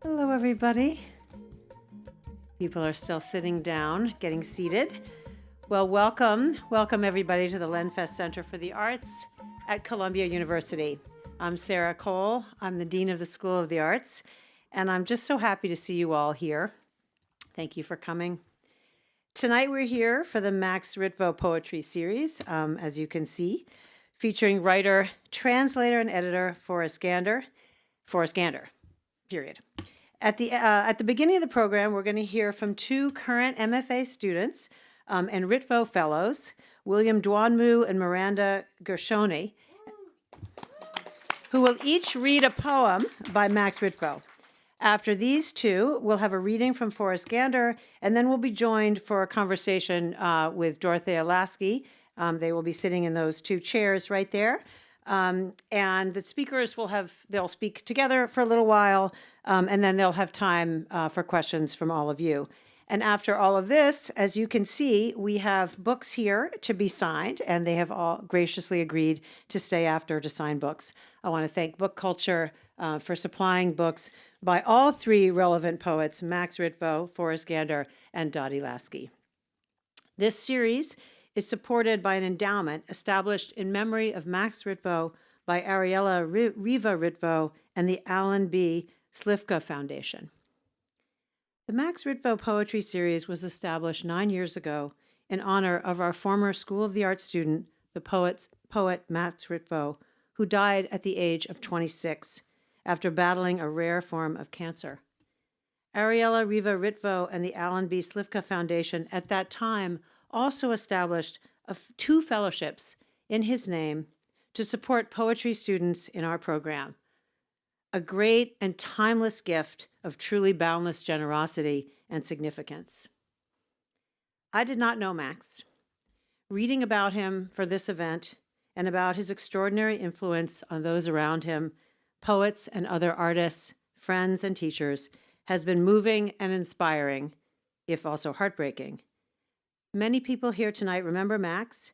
Hello, everybody. People are still sitting down, getting seated. Well, welcome everybody to the Lenfest Center for the Arts at Columbia University. I'm Sarah Cole. I'm the Dean of the School of the Arts, and I'm just so happy to see you all here. Thank you for coming. Tonight we're here for the Max Ritvo Poetry Series, as you can see, featuring writer, translator, and editor Forrest Gander, period. At the beginning of the program, we're going to hear from two current MFA students and Ritvo Fellows, William Dwanmu and Miranda Gershoni, who will each read a poem by Max Ritvo. After these two, we'll have a reading from Forrest Gander, and then we'll be joined for a conversation with Dorothea Lasky. They will be sitting in those two chairs right there. And the speakers they'll speak together for a little while, and then they'll have time for questions from all of you. And after all of this, as you can see, we have books here to be signed, and they have all graciously agreed to stay after to sign books. I want to thank Book Culture for supplying books by all three relevant poets, Max Ritvo, Forrest Gander, and Dottie Lasky. This series is supported by an endowment established in memory of Max Ritvo by Ariella Riva Ritvo and the Alan B. Slifka Foundation. The Max Ritvo Poetry Series was established 9 years ago in honor of our former School of the Arts student, the poet Max Ritvo, who died at the age of 26 after battling a rare form of cancer. Ariella Riva Ritvo and the Alan B. Slifka Foundation at that time also established two fellowships in his name to support poetry students in our program. A great and timeless gift of truly boundless generosity and significance. I did not know Max. Reading about him for this event and about his extraordinary influence on those around him, poets and other artists, friends and teachers, has been moving and inspiring, if also heartbreaking. Many people here tonight remember Max.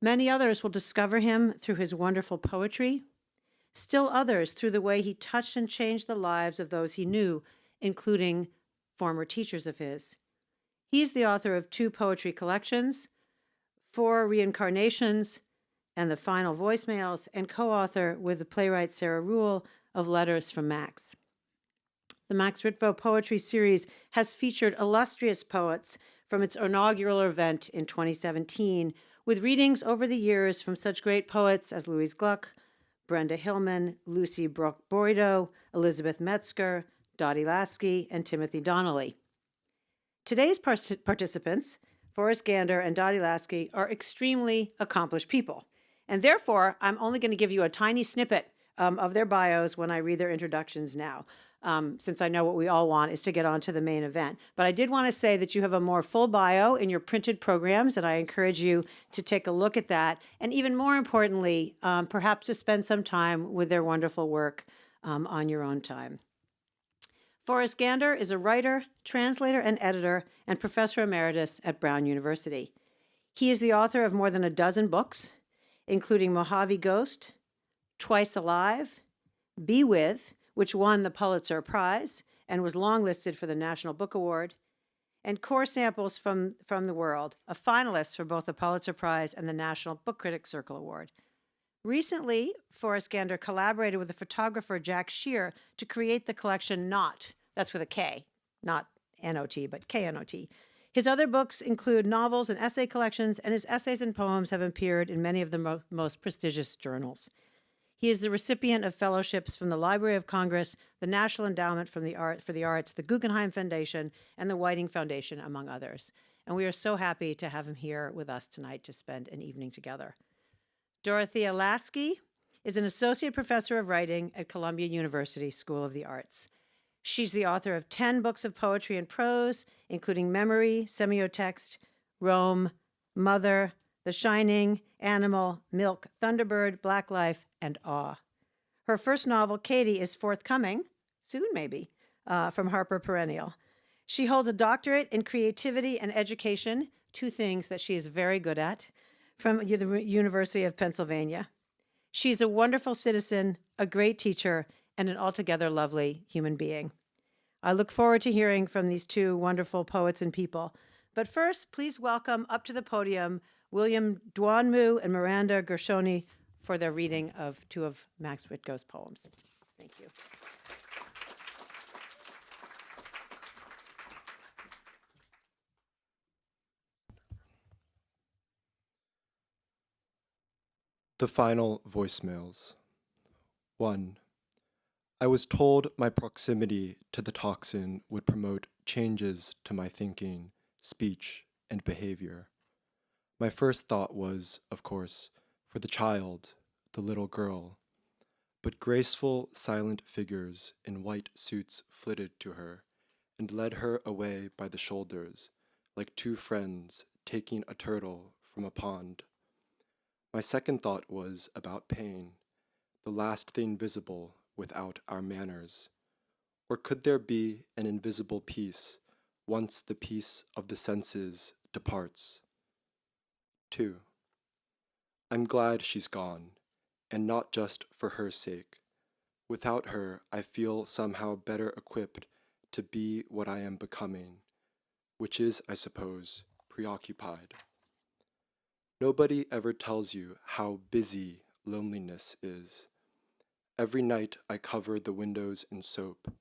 Many others will discover him through his wonderful poetry. Still others through the way he touched and changed the lives of those he knew, including former teachers of his. He's the author of 2 poetry collections, 4 reincarnations, and the final voicemails, and co-author with the playwright Sarah Rule of Letters from Max. The Max Ritvo Poetry Series has featured illustrious poets from its inaugural event in 2017, with readings over the years from such great poets as Louise Gluck, Brenda Hillman, Lucy Brock-Boydo, Elizabeth Metzger, Dottie Lasky, and Timothy Donnelly. Today's participants, Forrest Gander and Dottie Lasky, are extremely accomplished people, and therefore I'm only going to give you a tiny snippet of their bios when I read their introductions now. Since I know what we all want is to get on to the main event. But I did want to say that you have a more full bio in your printed programs, and I encourage you to take a look at that. And even more importantly, perhaps to spend some time with their wonderful work on your own time. Forrest Gander is a writer, translator, and editor, and professor emeritus at Brown University. He is the author of more than a dozen books, including Mojave Ghost, Twice Alive, Be With, which won the Pulitzer Prize and was longlisted for the National Book Award, and Core Samples from the World, a finalist for both the Pulitzer Prize and the National Book Critics Circle Award. Recently, Forrest Gander collaborated with the photographer Jack Shear to create the collection Knot. That's with a K, not N-O-T, but K-N-O-T. His other books include novels and essay collections, and his essays and poems have appeared in many of the most prestigious journals. He is the recipient of fellowships from the Library of Congress, the National Endowment for the Arts, the Guggenheim Foundation, and the Whiting Foundation, among others. And we are so happy to have him here with us tonight to spend an evening together. Dorothea Lasky is an associate professor of writing at Columbia University School of the Arts. She's the author of 10 books of poetry and prose, including Memory, Semiotext, Rome, Mother, The Shining, Animal, Milk, Thunderbird, Black Life, and Awe. Her first novel, Katie, is forthcoming, soon maybe, from Harper Perennial. She holds a doctorate in creativity and education, 2 things that she is very good at, from the University of Pennsylvania. She's a wonderful citizen, a great teacher, and an altogether lovely human being. I look forward to hearing from these two wonderful poets and people. But first, please welcome up to the podium William Duanmu and Miranda Gershoni for their reading of two of Max Ritvo's poems. Thank you. The final voicemails. 1. I was told my proximity to the toxin would promote changes to my thinking, speech, and behavior. My first thought was, of course, for the child, the little girl. But graceful, silent figures in white suits flitted to her and led her away by the shoulders, like two friends taking a turtle from a pond. My second thought was about pain, the last thing visible without our manners. Or could there be an invisible peace once the peace of the senses departs? 2. I'm glad she's gone, and not just for her sake. Without her, I feel somehow better equipped to be what I am becoming, which is, I suppose, preoccupied. Nobody ever tells you how busy loneliness is. Every night I cover the windows in soap,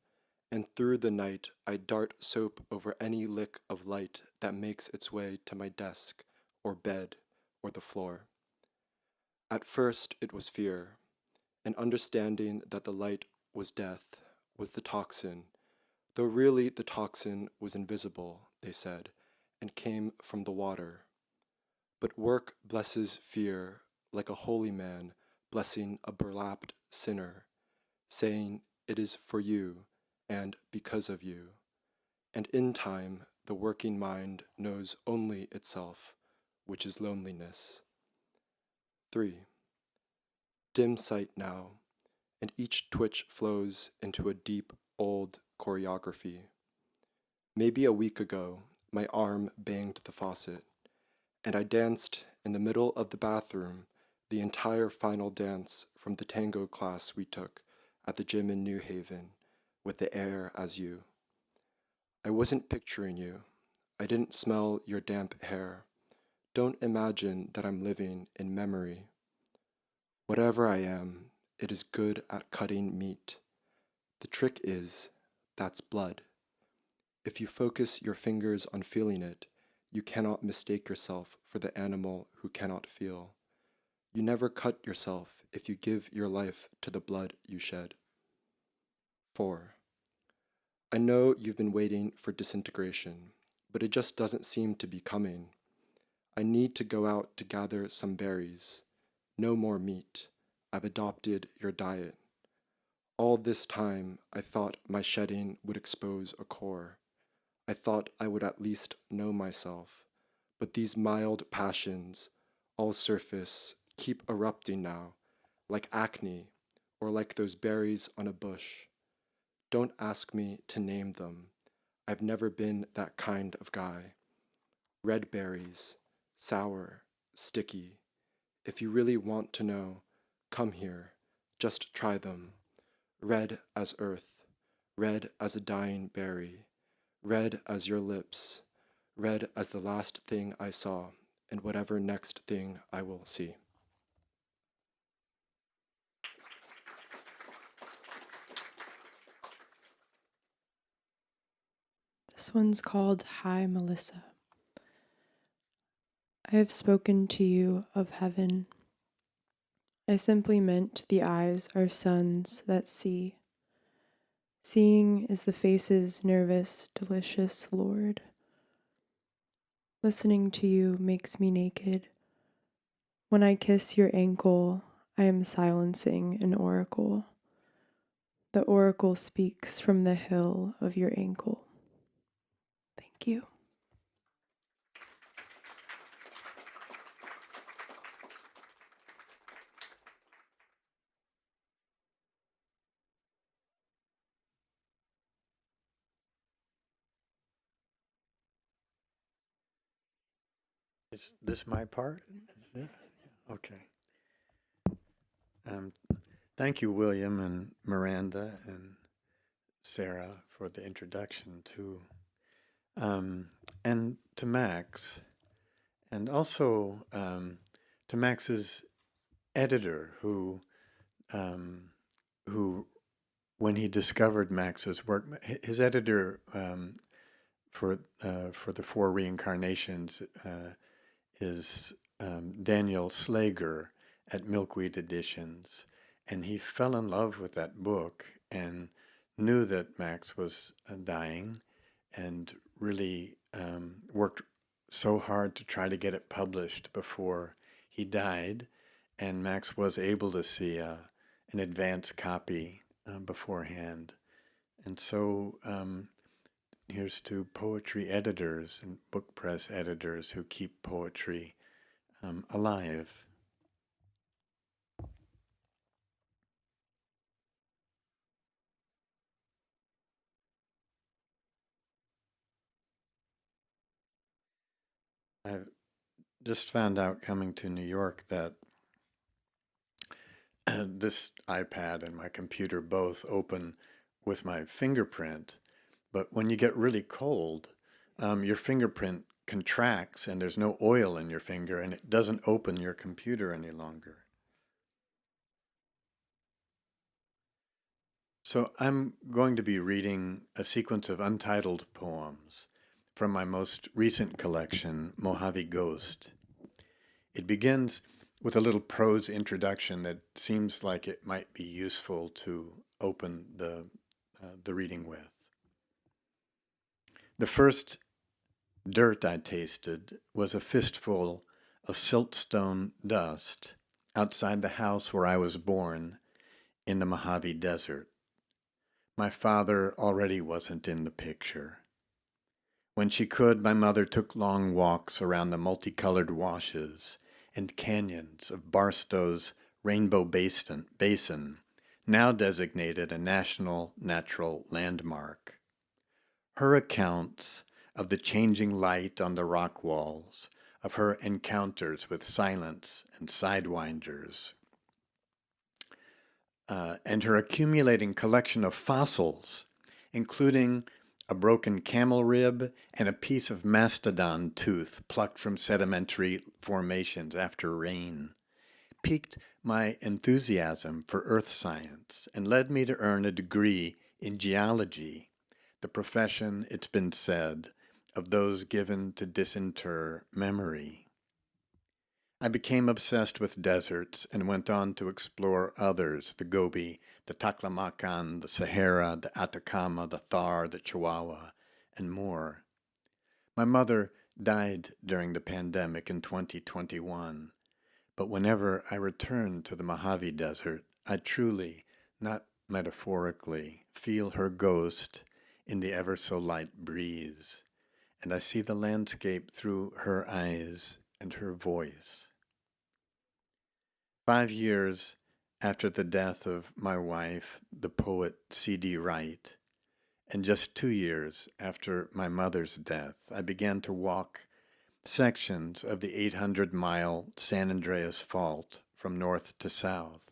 and through the night I dart soap over any lick of light that makes its way to my desk, or bed, or the floor. At first it was fear, an understanding that the light was death, was the toxin, though really the toxin was invisible, they said, and came from the water. But work blesses fear like a holy man blessing a burlapped sinner, saying it is for you and because of you. And in time, the working mind knows only itself, which is loneliness. 3. Dim sight now, and each twitch flows into a deep, old choreography. Maybe a week ago, my arm banged the faucet, and I danced in the middle of the bathroom the entire final dance from the tango class we took at the gym in New Haven, with the air as you. I wasn't picturing you. I didn't smell your damp hair. Don't imagine that I'm living in memory. Whatever I am, it is good at cutting meat. The trick is, that's blood. If you focus your fingers on feeling it, you cannot mistake yourself for the animal who cannot feel. You never cut yourself if you give your life to the blood you shed. 4. I know you've been waiting for disintegration, but it just doesn't seem to be coming. I need to go out to gather some berries. No more meat. I've adopted your diet. All this time, I thought my shedding would expose a core. I thought I would at least know myself, but these mild passions, all surface, keep erupting now, like acne, or like those berries on a bush. Don't ask me to name them. I've never been that kind of guy. Red berries, sour, sticky. If you really want to know, come here, just try them. Red as earth, red as a dying berry, red as your lips, red as the last thing I saw, and whatever next thing I will see. This one's called Hi, Melissa. I have spoken to you of heaven. I simply meant the eyes are suns that see. Seeing is the face's nervous, delicious Lord. Listening to you makes me naked. When I kiss your ankle, I am silencing an oracle. The oracle speaks from the hill of your ankle. Thank you. Is this my part? Yeah. Okay. Thank you, William and Miranda and Sarah, for the introduction too, and to Max, and also to Max's editor, who, when he discovered Max's work, his editor for the Four Reincarnations is Daniel Slager at Milkweed Editions, and he fell in love with that book and knew that Max was dying, and really worked so hard to try to get it published before he died. And Max was able to see an advance copy beforehand. And so here's to poetry editors and book press editors who keep poetry alive. I've just found out coming to New York that this iPad and my computer both open with my fingerprint, but when you get really cold, your fingerprint contracts and there's no oil in your finger and it doesn't open your computer any longer. So I'm going to be reading a sequence of untitled poems from my most recent collection, Mojave Ghost. It begins with a little prose introduction that seems like it might be useful to open the reading with. The first dirt I tasted was a fistful of siltstone dust outside the house where I was born in the Mojave Desert. My father already wasn't in the picture. When she could, my mother took long walks around the multicolored washes and canyons of Barstow's Rainbow Basin, now designated a National Natural Landmark. Her accounts of the changing light on the rock walls, of her encounters with silence and sidewinders, and her accumulating collection of fossils, including a broken camel rib and a piece of mastodon tooth plucked from sedimentary formations after rain, piqued my enthusiasm for earth science and led me to earn a degree in geology, the profession, it's been said, of those given to disinter memory. I became obsessed with deserts and went on to explore others, the Gobi, the Taklamakan, the Sahara, the Atacama, the Thar, the Chihuahua, and more. My mother died during the pandemic in 2021, but whenever I return to the Mojave Desert, I truly, not metaphorically, feel her ghost in the ever-so-light breeze, and I see the landscape through her eyes and her voice. 5 years after the death of my wife, the poet C.D. Wright, and just 2 years after my mother's death, I began to walk sections of the 800-mile San Andreas Fault from north to south.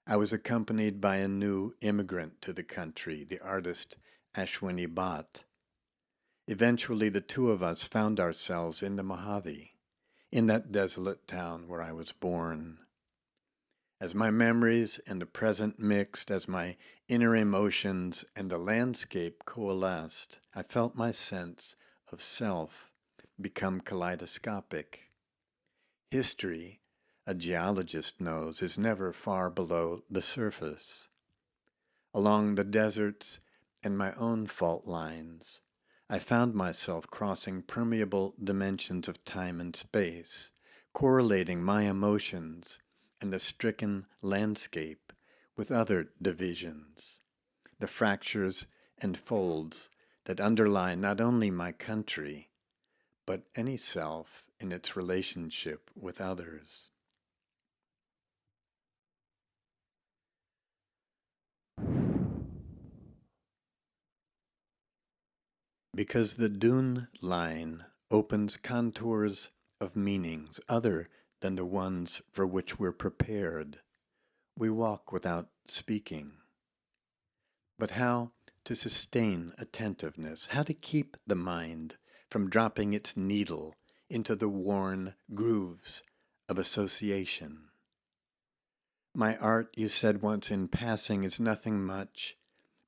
I was accompanied by a new immigrant to the country, the artist Ashwini Bhatt. Eventually, the two of us found ourselves in the Mojave, in that desolate town where I was born. As my memories and the present mixed, as my inner emotions and the landscape coalesced, I felt my sense of self become kaleidoscopic. History, a geologist knows, is never far below the surface. Along the deserts and my own fault lines, I found myself crossing permeable dimensions of time and space, correlating my emotions and the stricken landscape with other divisions, the fractures and folds that underlie not only my country, but any self in its relationship with others. Because the dune line opens contours of meanings other than the ones for which we're prepared, we walk without speaking. But how to sustain attentiveness, how to keep the mind from dropping its needle into the worn grooves of association. My art, you said once in passing, is nothing much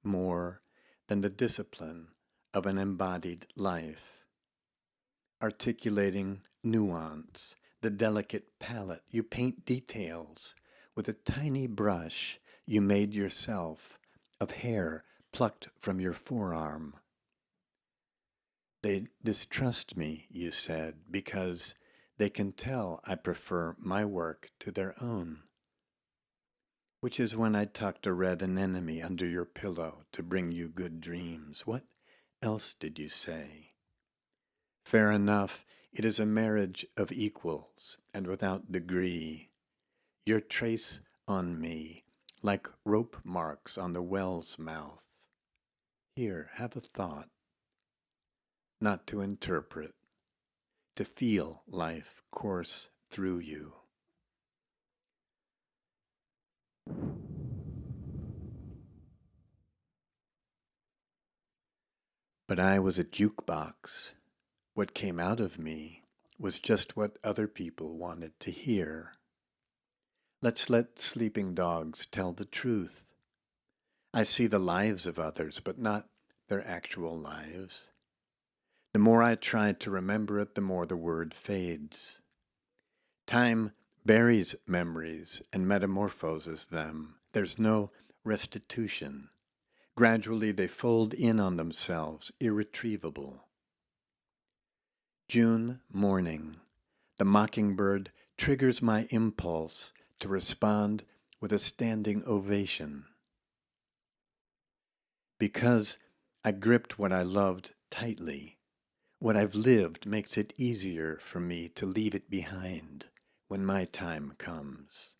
more than the discipline of an embodied life. Articulating nuance, the delicate palette, you paint details with a tiny brush you made yourself of hair plucked from your forearm. They distrust me, you said, because they can tell I prefer my work to their own. Which is when I tucked a red anemone under your pillow to bring you good dreams. What else did you say? Fair enough, it is a marriage of equals and without degree. Your trace on me, like rope marks on the well's mouth. Here, have a thought. Not to interpret, to feel life course through you. But I was a jukebox. What came out of me was just what other people wanted to hear. Let's let sleeping dogs tell the truth. I see the lives of others, but not their actual lives. The more I try to remember it, the more the word fades. Time buries memories and metamorphoses them. There's no restitution. Gradually they fold in on themselves, irretrievable. June morning, the mockingbird triggers my impulse to respond with a standing ovation. Because I gripped what I loved tightly, what I've lived makes it easier for me to leave it behind when my time comes.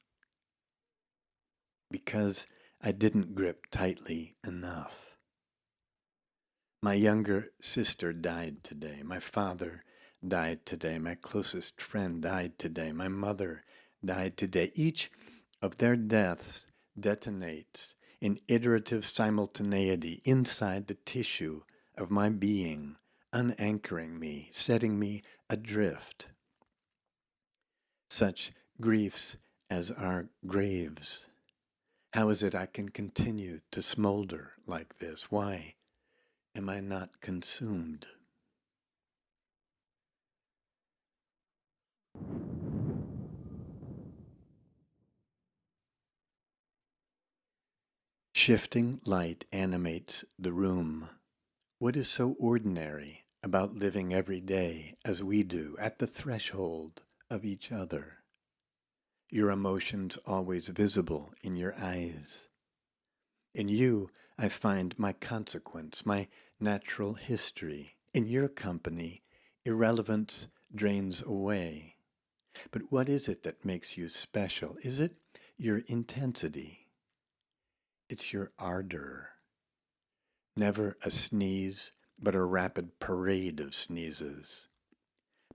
Because I didn't grip tightly enough. My younger sister died today. My father died today. My closest friend died today. My mother died today. Each of their deaths detonates in iterative simultaneity inside the tissue of my being, unanchoring me, setting me adrift. Such griefs as our graves. How is it I can continue to smolder like this? Why am I not consumed? Shifting light animates the room. What is so ordinary about living every day as we do at the threshold of each other? Your emotions always visible in your eyes. In you, I find my consequence, my natural history. In your company, irrelevance drains away. But what is it that makes you special? Is it your intensity? It's your ardor. Never a sneeze, but a rapid parade of sneezes.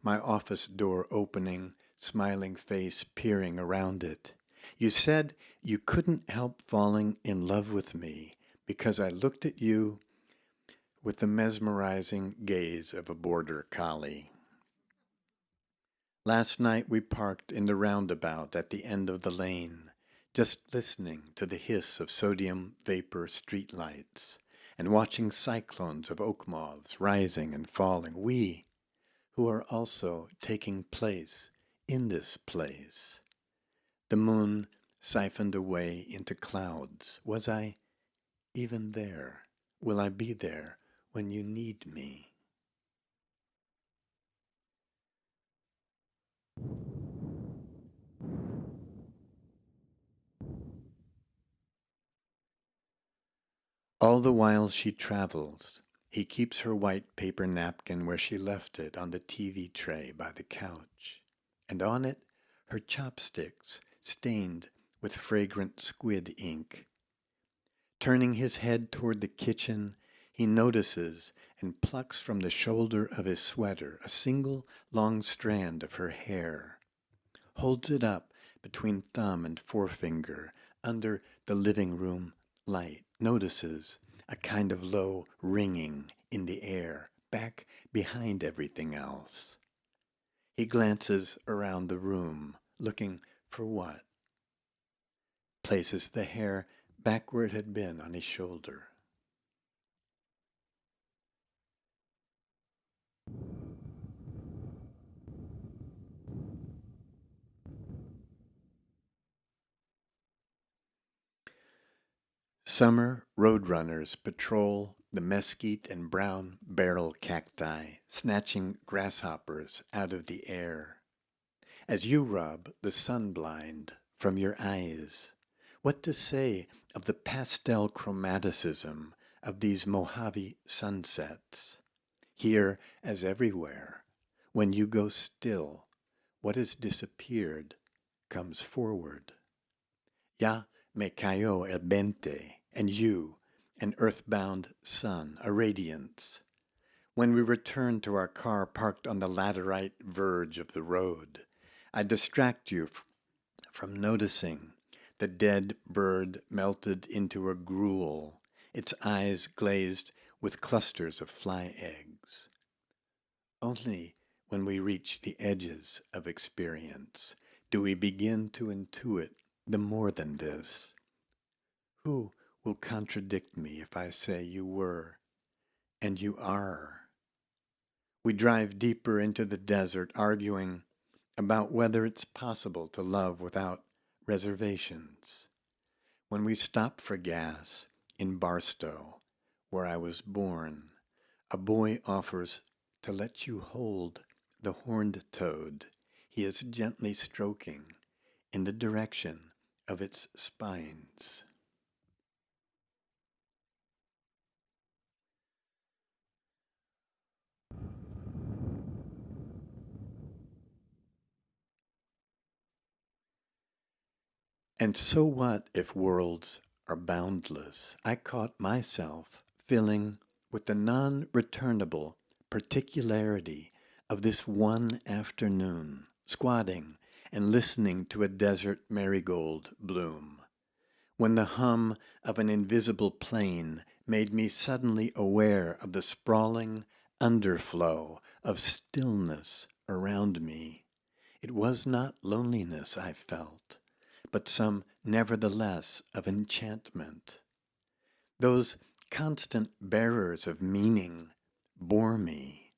My office door opening, smiling face peering around it. You said you couldn't help falling in love with me because I looked at you with the mesmerizing gaze of a border collie. Last night we parked in the roundabout at the end of the lane, just listening to the hiss of sodium vapor streetlights and watching cyclones of oak moths rising and falling. We, who are also taking place in this place. The moon siphoned away into clouds. Was I even there? Will I be there when you need me? All the while she travels, he keeps her white paper napkin where she left it on the TV tray by the couch, and on it her chopsticks stained with fragrant squid ink. Turning his head toward the kitchen, he notices and plucks from the shoulder of his sweater a single long strand of her hair, holds it up between thumb and forefinger under the living room light, notices a kind of low ringing in the air, back behind everything else. He glances around the room, looking for what? Places the hair back where it had been on his shoulder. Summer roadrunners patrol the mesquite and brown barrel cacti, snatching grasshoppers out of the air. As you rub the sunblind from your eyes, what to say of the pastel chromaticism of these Mojave sunsets? Here, as everywhere, when you go still, what has disappeared comes forward. Ya me cayó el 20, and you, an earthbound sun, a radiance. When we return to our car parked on the laterite verge of the road, I distract you from noticing the dead bird melted into a gruel, its eyes glazed with clusters of fly eggs. Only when we reach the edges of experience do we begin to intuit the more than this. Who will contradict me if I say you were, and you are? We drive deeper into the desert, arguing about whether it's possible to love without reservations. When we stop for gas in Barstow, where I was born, a boy offers to let you hold the horned toad he is gently stroking in the direction of its spines. And so what if worlds are boundless? I caught myself filling with the non-returnable particularity of this one afternoon, squatting and listening to a desert marigold bloom, when the hum of an invisible plane made me suddenly aware of the sprawling underflow of stillness around me. It was not loneliness I felt, but some nevertheless of enchantment. Those constant bearers of meaning bore me.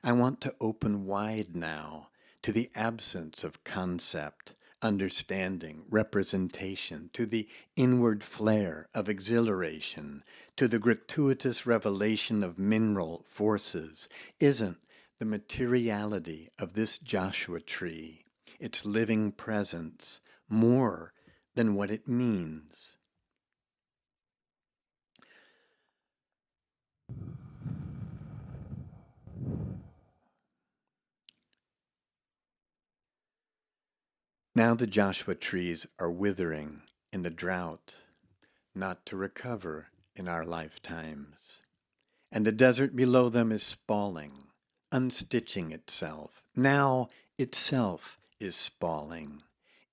I want to open wide now to the absence of concept, understanding, representation, to the inward flare of exhilaration, to the gratuitous revelation of mineral forces. Isn't the materiality of this Joshua tree, its living presence, more than what it means? Now the Joshua trees are withering in the drought, not to recover in our lifetimes. And the desert below them is spalling, unstitching itself. Now itself is spalling,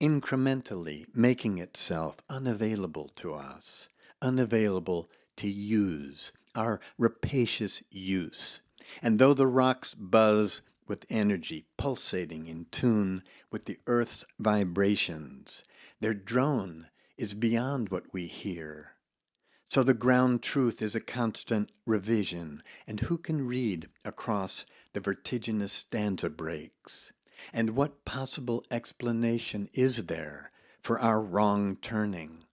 incrementally making itself unavailable to us, unavailable to use, our rapacious use. And though the rocks buzz with energy, pulsating in tune with the earth's vibrations, their drone is beyond what we hear. So the ground truth is a constant revision, and who can read across the vertiginous stanza breaks? And what possible explanation is there for our wrong turning,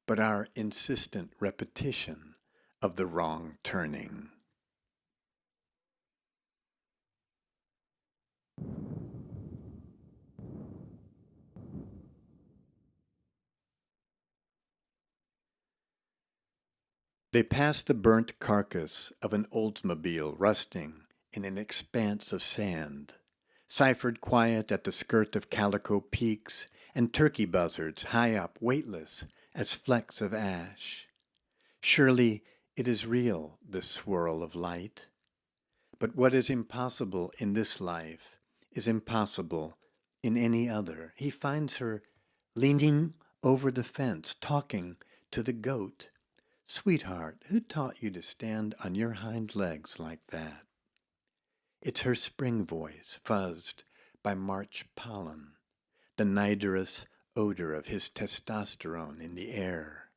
but our insistent repetition of the wrong turning? They pass the burnt carcass of an Oldsmobile rusting in an expanse of sand, ciphered quiet at the skirt of calico peaks, and turkey buzzards high up, weightless as flecks of ash. Surely it is real, this swirl of light. But what is impossible in this life is impossible in any other. He finds her leaning over the fence, talking to the goat, Sweetheart, who taught you to stand on your hind legs like that? It's her spring voice, fuzzed by March pollen, the nitrous odor of his testosterone in the air.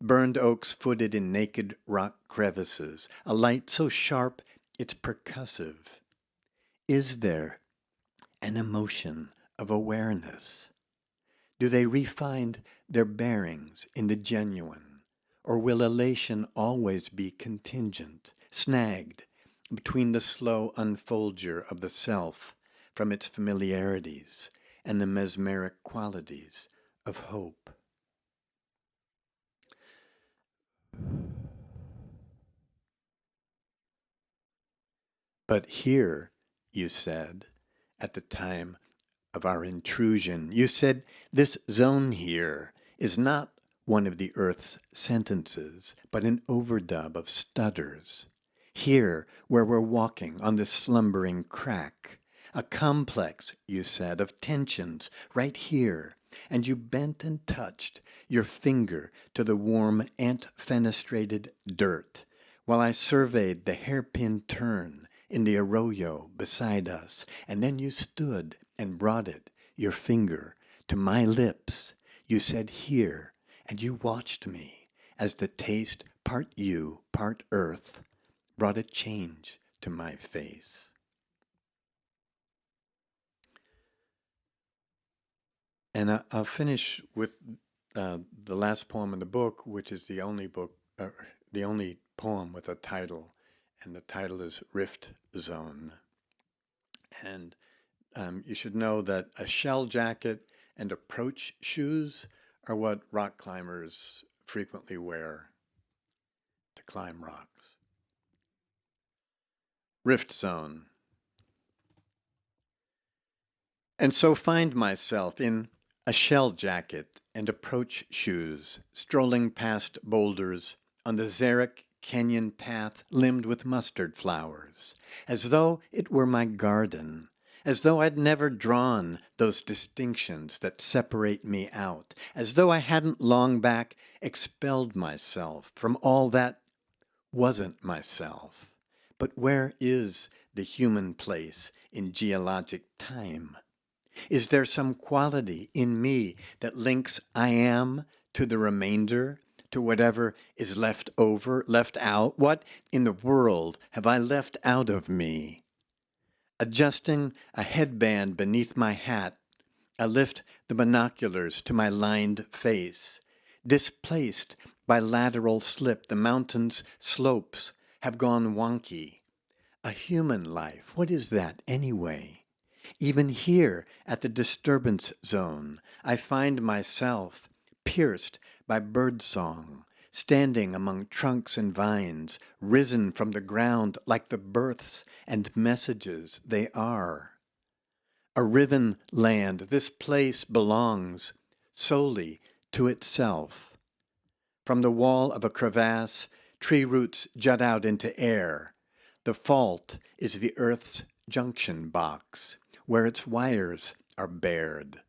Burned oaks footed in naked rock crevices, a light so sharp it's percussive. Is there an emotion of awareness? Do they re-find their bearings in the genuine, or will elation always be contingent, snagged between the slow unfoldure of the self from its familiarities and the mesmeric qualities of hope? But here, you said, at the time of our intrusion, you said this zone here is not one of the earth's sentences, but an overdub of stutters. Here, where we're walking on this slumbering crack, a complex, you said, of tensions right here, and you bent and touched your finger to the warm ant-fenestrated dirt, while I surveyed the hairpin turn in the arroyo beside us, and then you stood and brought it, your finger, to my lips. You said here, and you watched me as the taste, part you, part earth, brought a change to my face. And I'll finish with the last poem in the book, which is the only poem with a title, and the title is Rift Zone. And you should know that a shell jacket and approach shoes are what rock climbers frequently wear to climb rocks. Rift Zone. And so find myself in a shell jacket and approach shoes, strolling past boulders on the xeric canyon path limned with mustard flowers, as though it were my garden, as though I'd never drawn those distinctions that separate me out, as though I hadn't long back expelled myself from all that wasn't myself. But where is the human place in geologic time? Is there some quality in me that links I am to the remainder, to whatever is left over, left out? What in the world have I left out of me? Adjusting a headband beneath my hat, I lift the binoculars to my lined face. Displaced by lateral slip, the mountain's slopes have gone wonky. A human life, what is that anyway? Even here at the disturbance zone, I find myself pierced by birdsong, standing among trunks and vines, risen from the ground like the births and messages they are. A riven land, this place belongs solely to itself. From the wall of a crevasse, tree roots jut out into air. The fault is the earth's junction box, where its wires are bared.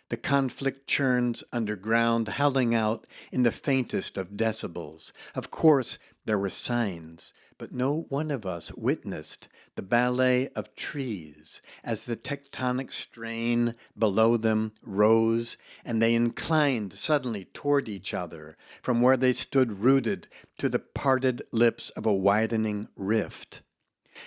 The conflict churns underground, howling out in the faintest of decibels. Of course, there were signs, but no one of us witnessed the ballet of trees as the tectonic strain below them rose, and they inclined suddenly toward each other from where they stood rooted to the parted lips of a widening rift.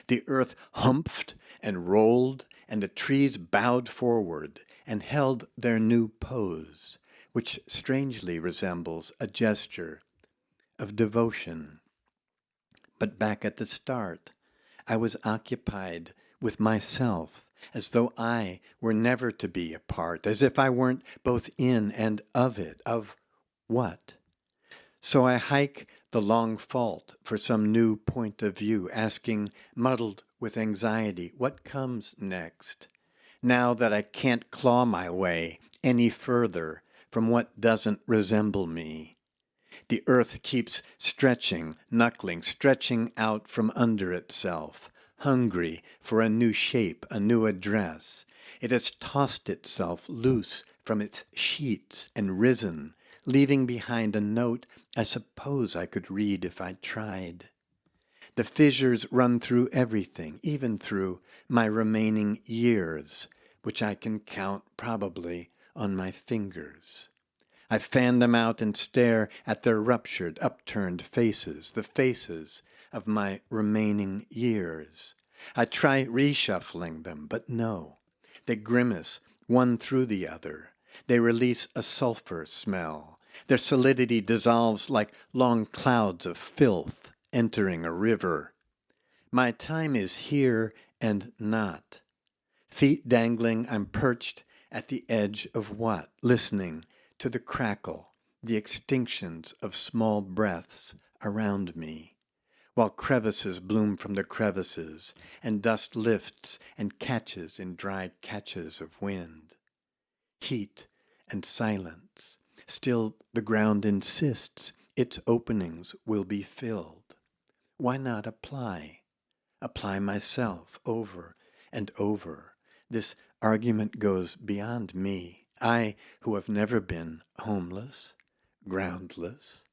The earth humphed and rolled, and the trees bowed forward and held their new pose, which strangely resembles a gesture of devotion. But back at the start, I was occupied with myself, as though I were never to be apart, as if I weren't both in and of it. Of what? So I hike the long fault for some new point of view, asking, muddled with anxiety, what comes next? Now that I can't claw my way any further from what doesn't resemble me. The earth keeps stretching, knuckling, stretching out from under itself, hungry for a new shape, a new address. It has tossed itself loose from its sheets and risen leaving behind a note I suppose I could read if I tried. The fissures run through everything, even through my remaining years, which I can count probably on my fingers. I fan them out and stare at their ruptured, upturned faces, the faces of my remaining years. I try reshuffling them, but no. They grimace one through the other. They release a sulfur smell. Their solidity dissolves like long clouds of filth entering a river. My time is here and not. Feet dangling, I'm perched at the edge of what? Listening to the crackle, the extinctions of small breaths around me, while crevices bloom from the crevices, and dust lifts and catches in dry catches of wind. Heat and silence. Still the ground insists its openings will be filled. Why not apply? Apply myself over and over. This argument goes beyond me. I, who have never been homeless, groundless,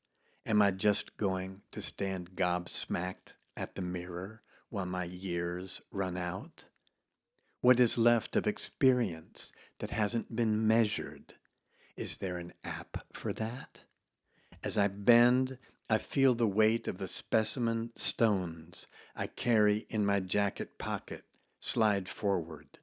am I just going to stand gobsmacked at the mirror while my years run out? What is left of experience that hasn't been measured? Is there an app for that? As I bend, I feel the weight of the specimen stones I carry in my jacket pocket slide forward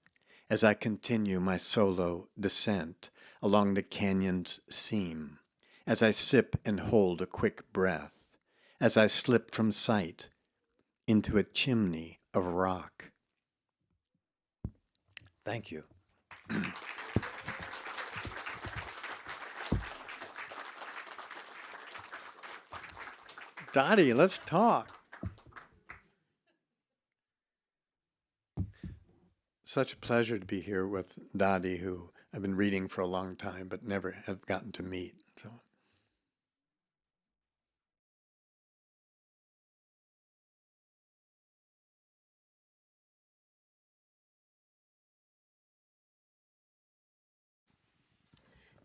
as I continue my solo descent along the canyon's seam, as I sip and hold a quick breath, as I slip from sight into a chimney of rock. Thank you. Dottie, let's talk. Such a pleasure to be here with Dottie, who I've been reading for a long time but never have gotten to meet. So.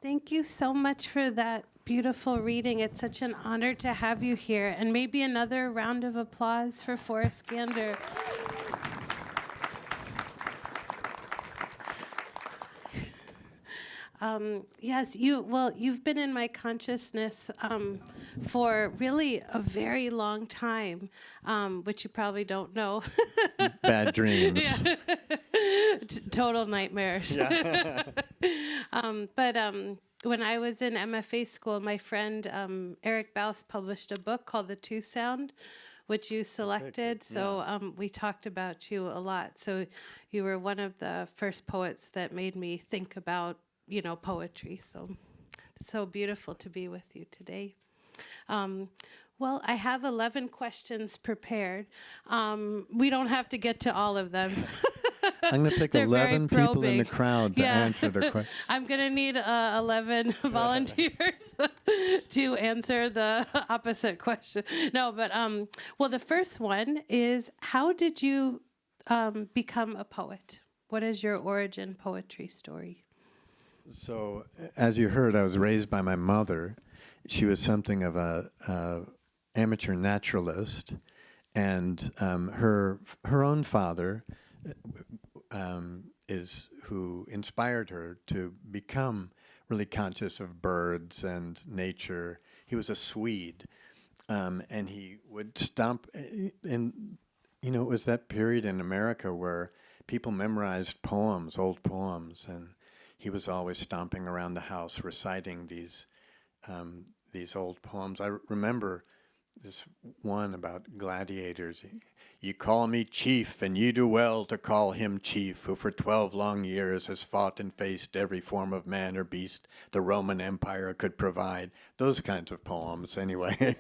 Thank you so much for that beautiful reading. It's such an honor to have you here. And maybe another round of applause for Forrest Gander. Yes, you've been in my consciousness for really a very long time, which you probably don't know. Bad dreams. Yeah. Total nightmares. Yeah. But when I was in MFA school, my friend Eric Baus published a book called The Two Sound, which you selected. So we talked about you a lot. So you were one of the first poets that made me think about, poetry. So it's so beautiful to be with you today. Well, I have 11 questions prepared. We don't have to get to all of them. I'm going to pick 11 people in the crowd to answer the question. I'm going to need 11 volunteers to answer the opposite question. No, but, the first one is, how did you become a poet? What is your origin poetry story? So, as you heard, I was raised by my mother. She was something of a amateur naturalist, and her own father is who inspired her to become really conscious of birds and nature. He was a Swede, and he would stomp. And it was that period in America where people memorized poems, old poems, and he was always stomping around the house reciting these old poems. I remember this one about gladiators. You call me chief, and you do well to call him chief, who for 12 long years has fought and faced every form of man or beast the Roman Empire could provide. Those kinds of poems, anyway.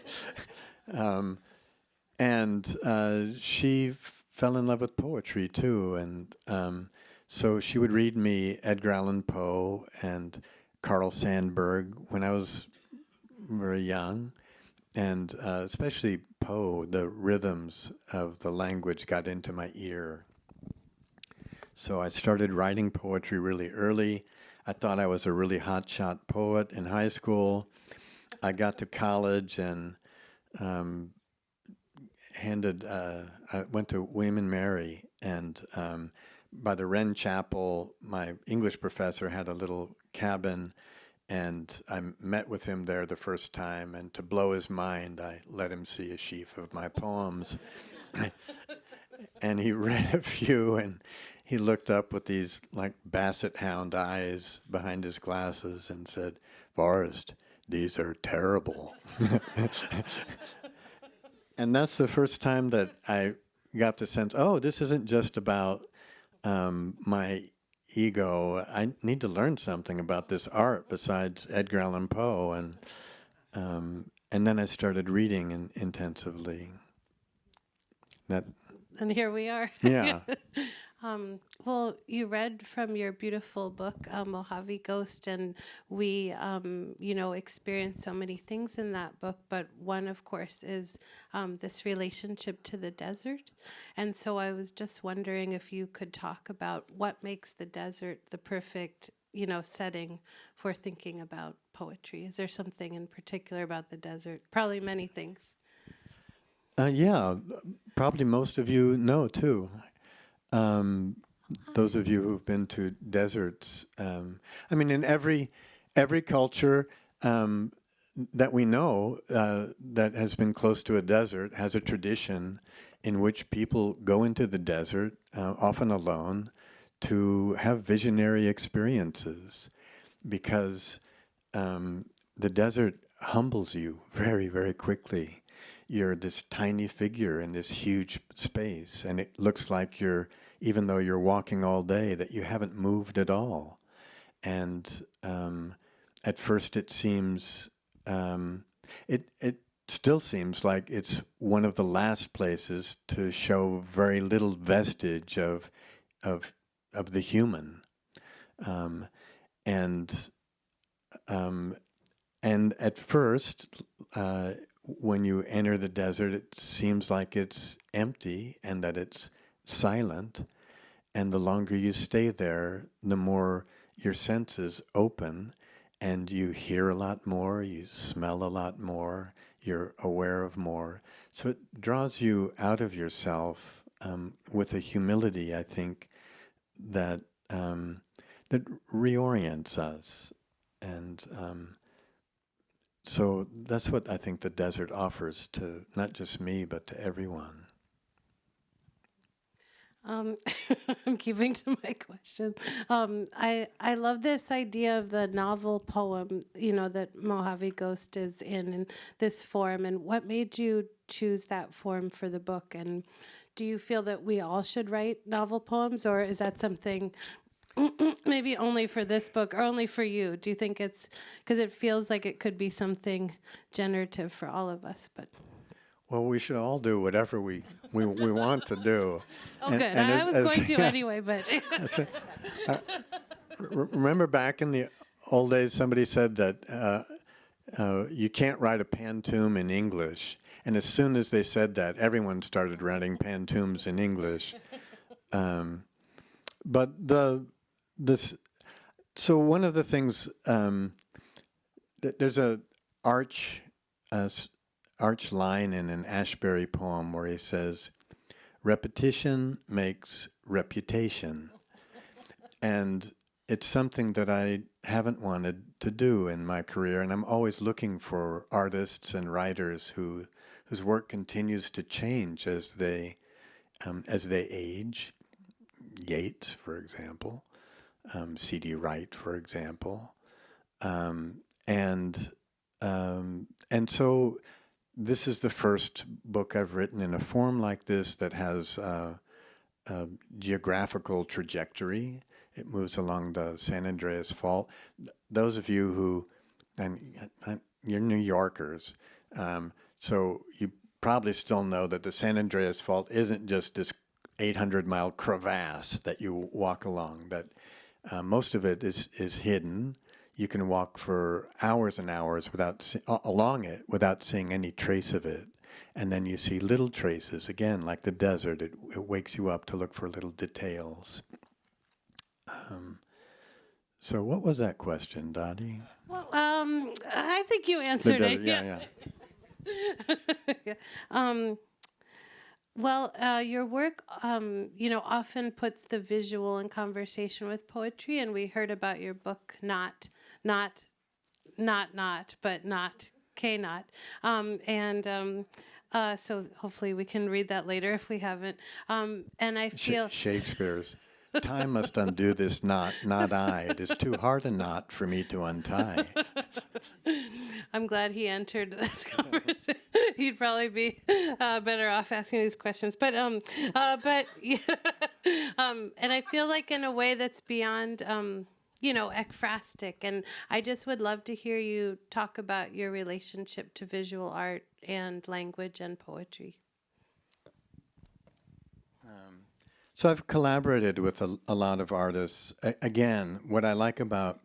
She fell in love with poetry, too, and so she would read me Edgar Allan Poe and Carl Sandburg when I was very young. And especially Poe, the rhythms of the language got into my ear. So I started writing poetry really early. I thought I was a really hotshot poet in high school. I got to college and I went to William and Mary, and by the Wren Chapel, my English professor had a little cabin, and I met with him there the first time, and to blow his mind, I let him see a sheaf of my poems. And he read a few, and he looked up with these like basset hound eyes behind his glasses and said, "Forrest, these are terrible." And that's the first time that I got the sense, oh, this isn't just about my ego. I need to learn something about this art besides Edgar Allan Poe. And then I started reading intensively. And here we are. Yeah. Well, you read from your beautiful book, Mojave Ghost, and we, experienced so many things in that book. But one, of course, is this relationship to the desert. And so I was just wondering if you could talk about what makes the desert the perfect, setting for thinking about poetry. Is there something in particular about the desert? Probably many things. Yeah, probably most of you know, too. Those of you who've been to deserts, in every culture that we know that has been close to a desert has a tradition in which people go into the desert, often alone, to have visionary experiences, because the desert humbles you very, very quickly. You're this tiny figure in this huge space, and it looks like even though you're walking all day, that you haven't moved at all. And at first it seems, it still seems like it's one of the last places to show very little vestige of the human. And at first, when you enter the desert, it seems like it's empty and that it's silent. And the longer you stay there, the more your senses open, and you hear a lot more, you smell a lot more, you're aware of more. So it draws you out of yourself with a humility, I think, that reorients us. And so that's what I think the desert offers to not just me, but to everyone. I'm keeping to my question. I love this idea of the novel poem, that Mojave Ghost is in this form. And what made you choose that form for the book? And do you feel that we all should write novel poems, or is that something maybe only for this book or only for you? Do you think it's because it feels like it could be something generative for all of us? But well, we should all do whatever we want to do. Oh, good. I was going to anyway, but remember back in the old days, somebody said that you can't write a pantoum in English, and as soon as they said that, everyone started writing pantoums in English. But so one of the things there's a arch line in an Ashbery poem where he says, "Repetition makes reputation," and it's something that I haven't wanted to do in my career, and I'm always looking for artists and writers whose work continues to change as they age. Yeats, for example, C.D. Wright, for example, and so this is the first book I've written in a form like this that has a geographical trajectory. It moves along the San Andreas Fault. Those of you who, you're New Yorkers, so you probably still know that the San Andreas Fault isn't just this 800-mile crevasse that you walk along, that most of it is hidden. You can walk for hours and hours along it without seeing any trace of it. And then you see little traces, again, like the desert. It wakes you up to look for little details. So what was that question, Dottie? Well, I think you answered it. Yeah. Well, your work, often puts the visual in conversation with poetry, and we heard about your book, but not, K-Not. So hopefully we can read that later if we haven't. And I feel... Shakespeare's. Time must undo this knot, not I. It is too hard a knot for me to untie. I'm glad he entered this conversation. He'd probably be better off asking these questions. But and I feel like in a way that's beyond, ekphrastic. And I just would love to hear you talk about your relationship to visual art and language and poetry. So I've collaborated with a lot of artists. Again, what I like about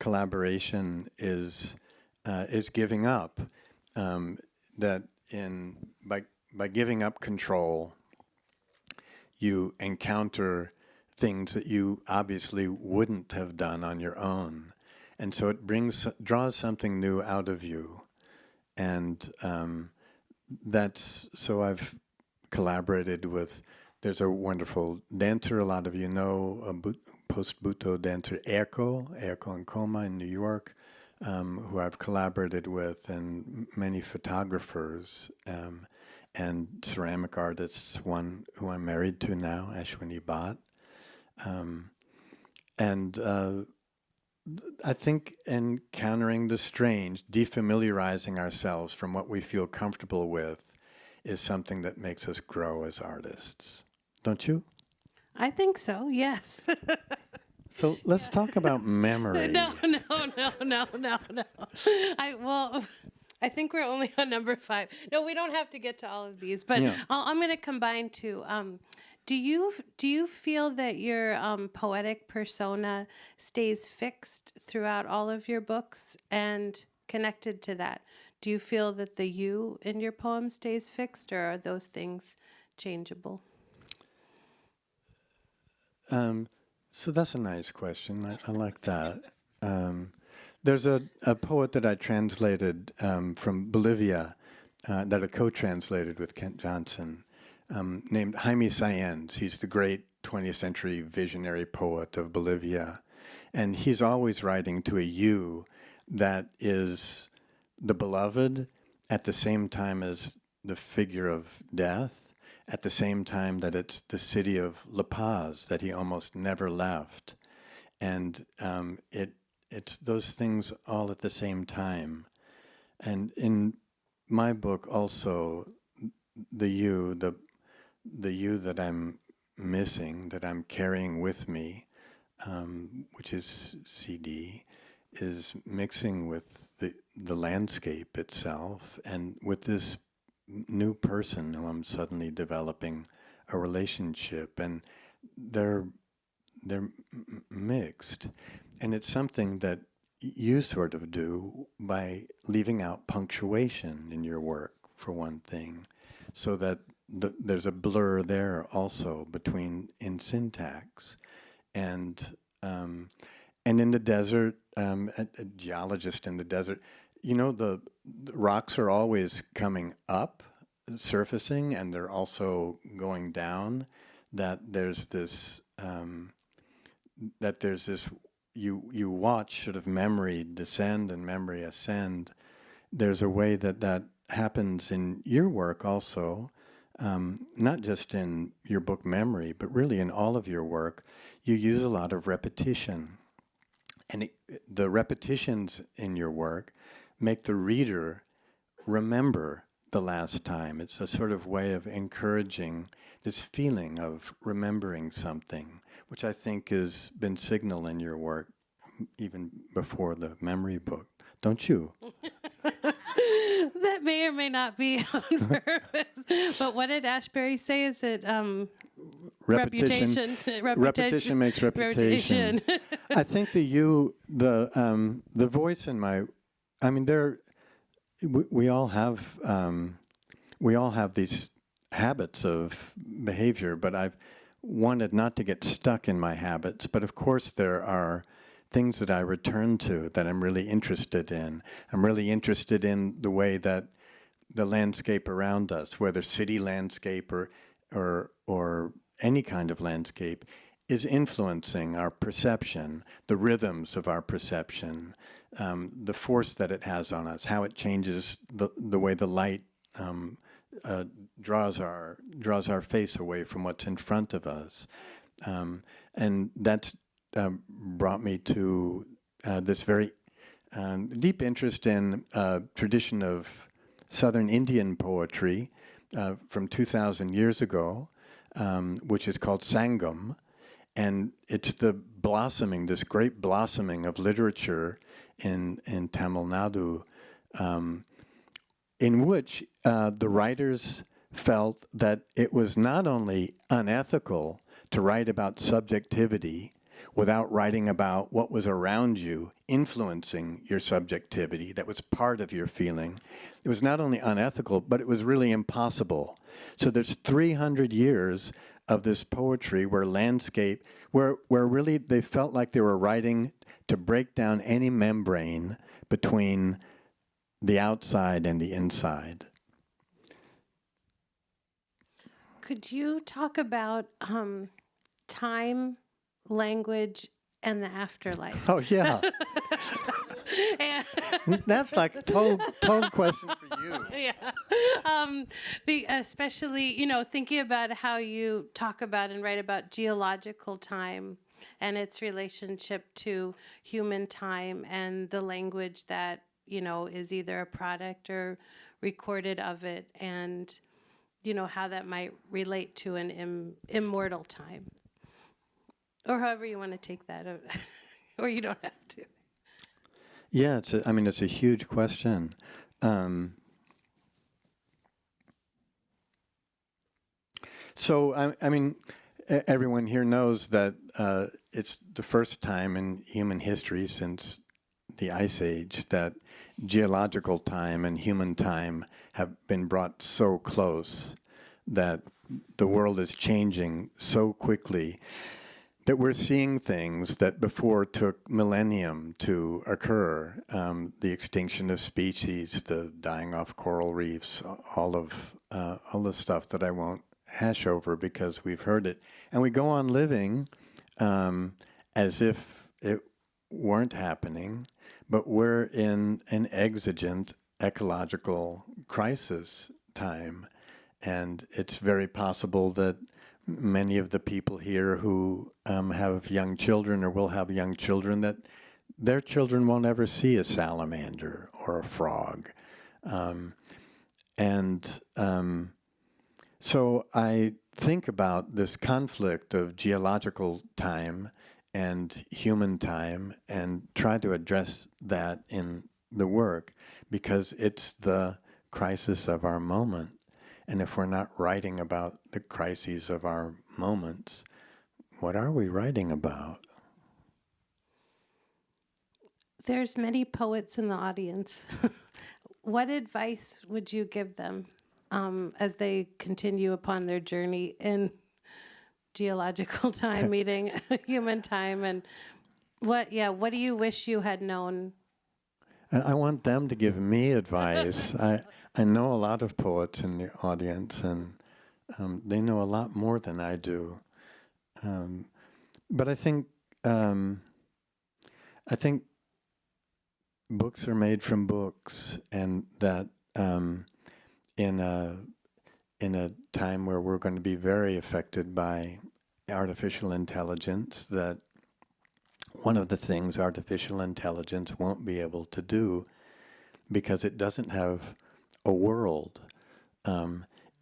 collaboration is giving up. That by giving up control, you encounter things that you obviously wouldn't have done on your own, and so it draws something new out of you, and so I've collaborated with. There's a wonderful dancer, a lot of you know, a post-Buto dancer, Erko and Coma in New York, who I've collaborated with, and many photographers and ceramic artists, one who I'm married to now, Ashwini Bhatt. I think encountering the strange, defamiliarizing ourselves from what we feel comfortable with is something that makes us grow as artists. Don't you? I think so, yes. So let's talk about memory. No. I think we're only on number 5. No, we don't have to get to all of these, but yeah. I'm going to combine two. Do you feel that your poetic persona stays fixed throughout all of your books? And connected to that, do you feel that the you in your poem stays fixed, or are those things changeable? So that's a nice question. I like that. There's a poet that I translated from Bolivia that I co-translated with Kent Johnson named Jaime Sáenz. He's the great 20th century visionary poet of Bolivia. And he's always writing to a you that is the beloved at the same time as the figure of death, at the same time that it's the city of La Paz that he almost never left. And it's those things all at the same time. And in my book also, the you that I'm missing, that I'm carrying with me, which is CD, is mixing with the landscape itself and with this new person who I'm suddenly developing a relationship, and they're mixed. And it's something that you sort of do by leaving out punctuation in your work, for one thing, so that there's a blur there also in syntax. And in the desert, a geologist in the desert, the rocks are always coming up, surfacing, and they're also going down. That there's this you watch sort of memory descend and memory ascend. There's a way that happens in your work also, not just in your book Memory, but really in all of your work. You use a lot of repetition, and the repetitions in your work make the reader remember the last time. It's a sort of way of encouraging this feeling of remembering something, which I think has been signaled in your work even before the memory book. Don't you? That may or may not be on purpose. But what did Ashbery say? Is it reputation? Repetition makes reputation. I think the voice in my, we all have these habits of behavior, but I've wanted not to get stuck in my habits. But of course there are things that I return to that I'm really interested in. I'm really interested in the way that the landscape around us, whether city landscape or any kind of landscape, is influencing our perception, the rhythms of our perception, the force that it has on us, how it changes the way the light draws our face away from what's in front of us. And that's brought me to this very deep interest in tradition of Southern Indian poetry from 2,000 years ago, which is called Sangam. And it's the blossoming, this great blossoming of literature in Tamil Nadu, in which the writers felt that it was not only unethical to write about subjectivity without writing about what was around you, influencing your subjectivity, that was part of your feeling. It was not only unethical, but it was really impossible. So there's 300 years of this poetry where landscape, where really they felt like they were writing to break down any membrane between the outside and the inside. Could you talk about time, language, and the afterlife? Oh, yeah. And That's like a total question for you. yeah. Especially, thinking about how you talk about and write about geological time and its relationship to human time and the language that, is either a product or recorded of it, and, how that might relate to an immortal time. Or however you want to take that, or you don't have to. Yeah, it's a huge question. So, everyone here knows that it's the first time in human history since the Ice Age that geological time and human time have been brought so close, that the world is changing so quickly, that we're seeing things that before took millennium to occur. The extinction of species, the dying off coral reefs, all the stuff that I won't hash over because we've heard it. And we go on living as if it weren't happening, but we're in an exigent ecological crisis time. And it's very possible that many of the people here who have young children or will have young children, that their children won't ever see a salamander or a frog. So I think about this conflict of geological time and human time and try to address that in the work, because it's the crisis of our moment. And if we're not writing about the crises of our moments, what are we writing about? There's many poets in the audience. What advice would you give them as they continue upon their journey in geological time, meeting human time, and what do you wish you had known? I want them to give me advice. I know a lot of poets in the audience, and they know a lot more than I do. But I think books are made from books, and that in a time where we're going to be very affected by artificial intelligence, that one of the things artificial intelligence won't be able to do, because it doesn't have a world,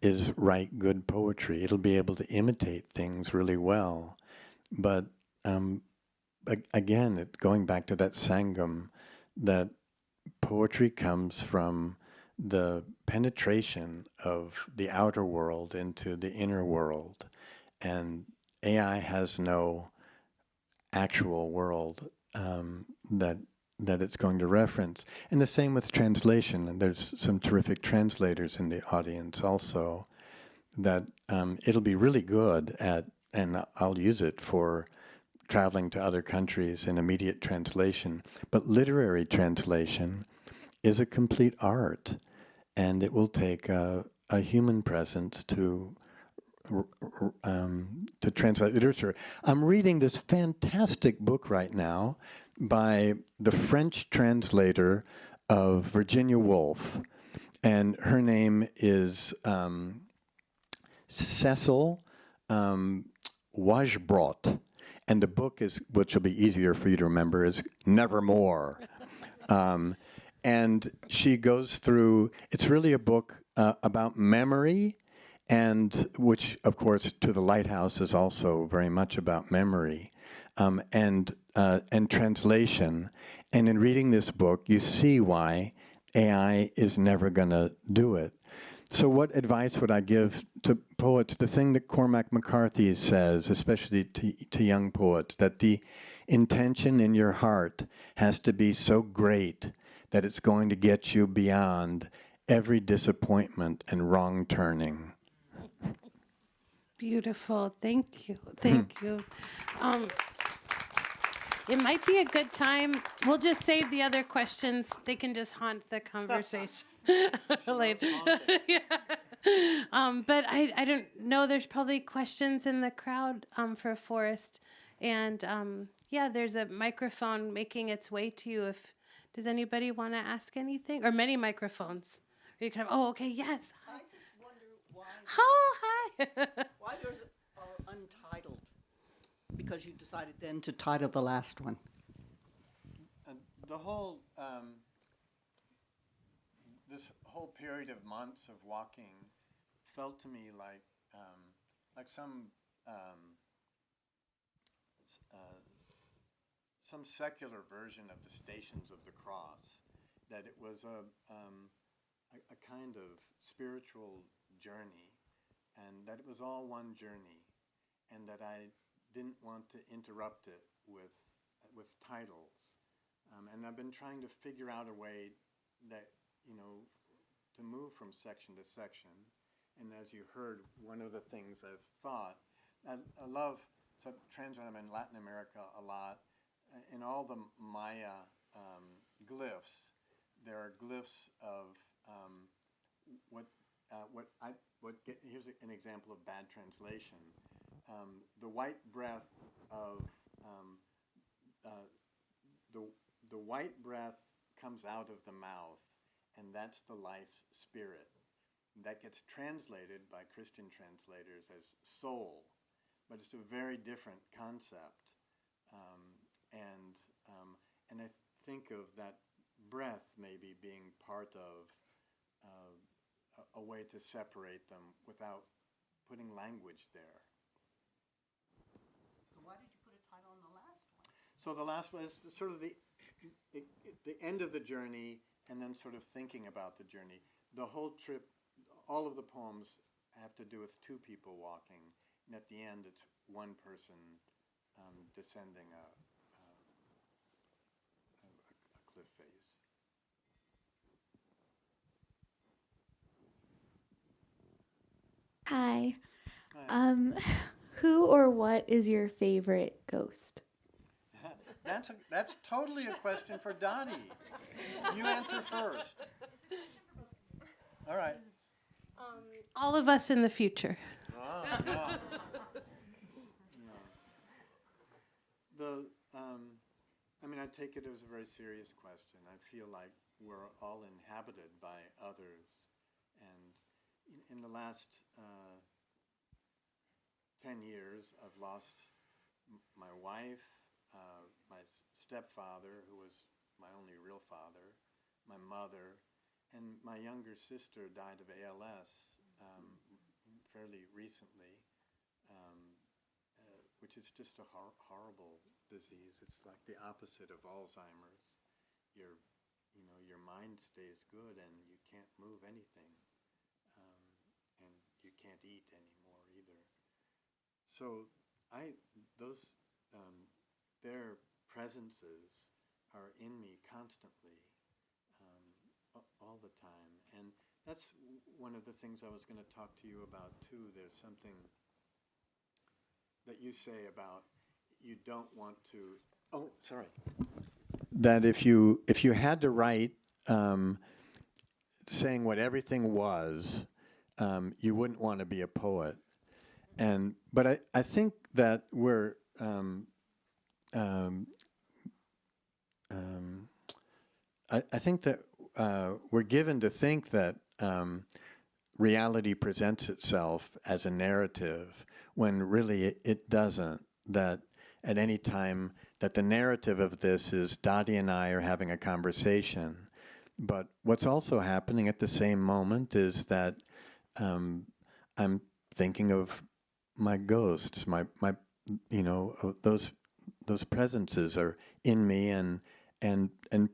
is write good poetry. It'll be able to imitate things really well. But again, going back to that Sangam, that poetry comes from the penetration of the outer world into the inner world. And AI has no actual world that it's going to reference. And the same with translation. And there's some terrific translators in the audience also, that it'll be really good at, and I'll use it for traveling to other countries in immediate translation. But literary translation is a complete art, and it will take a human presence to translate literature. I'm reading this fantastic book right now by the French translator of Virginia Woolf, and her name is Cecil Wajbrot, and the book is, which will be easier for you to remember, is Nevermore. And she goes through, it's really a book about memory, and which, of course, To the Lighthouse is also very much about memory, and translation. And in reading this book, you see why AI is never going to do it. So what advice would I give to poets? The thing that Cormac McCarthy says, especially to young poets, that the intention in your heart has to be so great that it's going to get you beyond every disappointment and wrong turning. Beautiful. Thank you. Thank you. It might be a good time. We'll just save the other questions. They can just haunt the conversation later. Yeah. But I don't know. There's probably questions in the crowd for Forrest. And yeah, there's a microphone making its way to you. Does anybody want to ask anything? Or many microphones. Or you can have, oh, okay, yes. I just wonder why. Oh, hi. Why there's untitled? Because you decided then to title the last one. The whole, this whole period of months of walking felt to me like some secular version of the Stations of the Cross, that it was a kind of spiritual journey, and that it was all one journey, and that I didn't want to interrupt it with titles. And I've been trying to figure out a way that, to move from section to section. And as you heard, one of the things I've thought, I love translating in Latin America a lot. In all the Maya glyphs, there are glyphs of here's an example of bad translation. The white breath of the white breath comes out of the mouth, and that's the life spirit. That gets translated by Christian translators as soul, but it's a very different concept. And I think of that breath maybe being part of a way to separate them without putting language there. Why did you put a title on the last one? So the last one is sort of the end of the journey, and then sort of thinking about the journey. The whole trip, all of the poems have to do with two people walking, and at the end it's one person descending a cliff face. Hi. Hi. Who or what is your favorite ghost? That's totally a question for Dottie. You answer first. All right. All of us in the future. Yeah. I take it as a very serious question. I feel like we're all inhabited by others, and in the last 10 years, I've lost my wife, my stepfather, who was my only real father, my mother, and my younger sister died of ALS fairly recently, which is just a horrible disease. It's like the opposite of Alzheimer's. Your mind stays good, and you can't move anything, and you can't eat anymore either. So their presences are in me constantly, all the time. And that's one of the things I was going to talk to you about too. There's something that you say about, you don't want to. Oh, sorry. That if you had to write saying what everything was, you wouldn't want to be a poet. But I think that we're I think that we're given to think that reality presents itself as a narrative when really it doesn't. That at any time that the narrative of this is Dottie and I are having a conversation. But what's also happening at the same moment is that I'm thinking of my ghosts, my those presences are in me and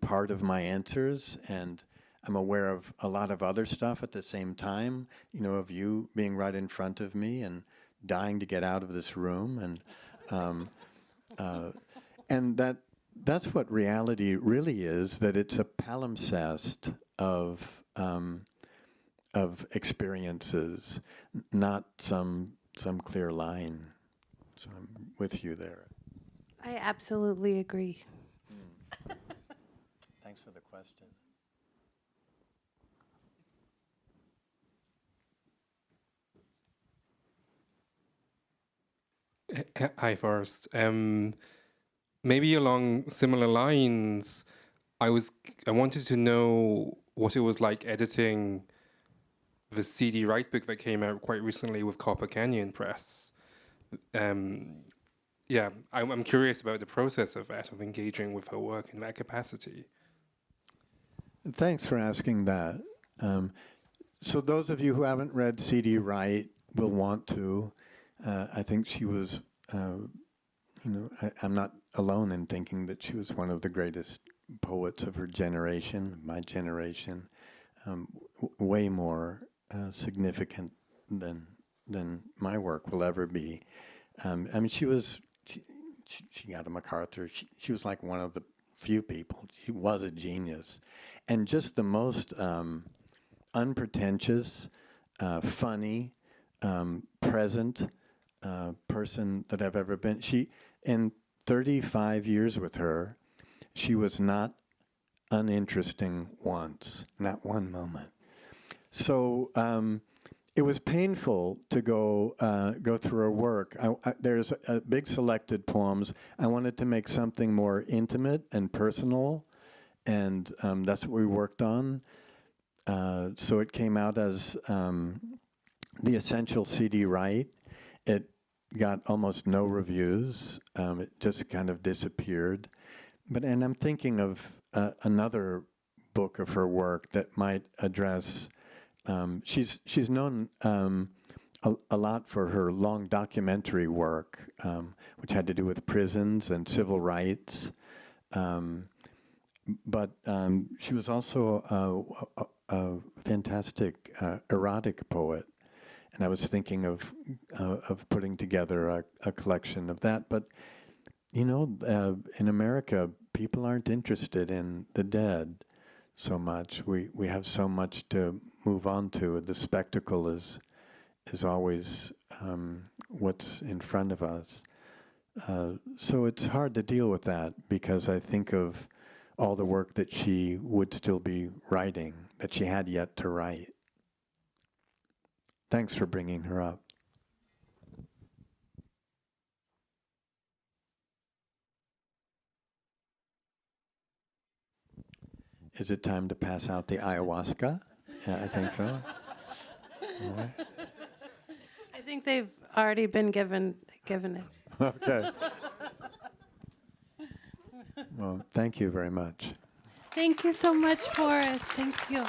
part of my answers, and I'm aware of a lot of other stuff at the same time, of you being right in front of me and dying to get out of this room, and that's what reality really is, that it's a palimpsest of experiences, not some clear line. So I'm with you there. I absolutely agree. Thanks for the question. Hi, Forrest. Maybe along similar lines, I wanted to know what it was like editing the C.D. Wright book that came out quite recently with Copper Canyon Press. Yeah, I'm curious about the process of that, of engaging with her work in that capacity. Thanks for asking that. So those of you who haven't read C.D. Wright will want to. I think she was, I'm not alone in thinking that she was one of the greatest poets of her generation, my generation, way more significant than my work will ever be. I mean, she got a MacArthur. She was like one of the few people. She was a genius, and just the most unpretentious, funny, present person that I've ever been. In 35 years with her, she was not uninteresting once, not one moment. So it was painful to go through her work. There's a big selected poems. I wanted to make something more intimate and personal, and that's what we worked on. So it came out as The Essential C.D. Wright. It got almost no reviews. It just kind of disappeared. And I'm thinking of another book of her work that might address. She's known a lot for her long documentary work, which had to do with prisons and civil rights. But she was also a fantastic erotic poet, and I was thinking of putting together a collection of that. But in America, people aren't interested in the dead so much. We have so much to move on to. The spectacle is always what's in front of us. So it's hard to deal with that, because I think of all the work that she would still be writing, that she had yet to write. Thanks for bringing her up. Is it time to pass out the ayahuasca? Yeah, I think so. All right. I think they've already been given it. Okay. Well, thank you very much. Thank you so much, Forrest. Thank you.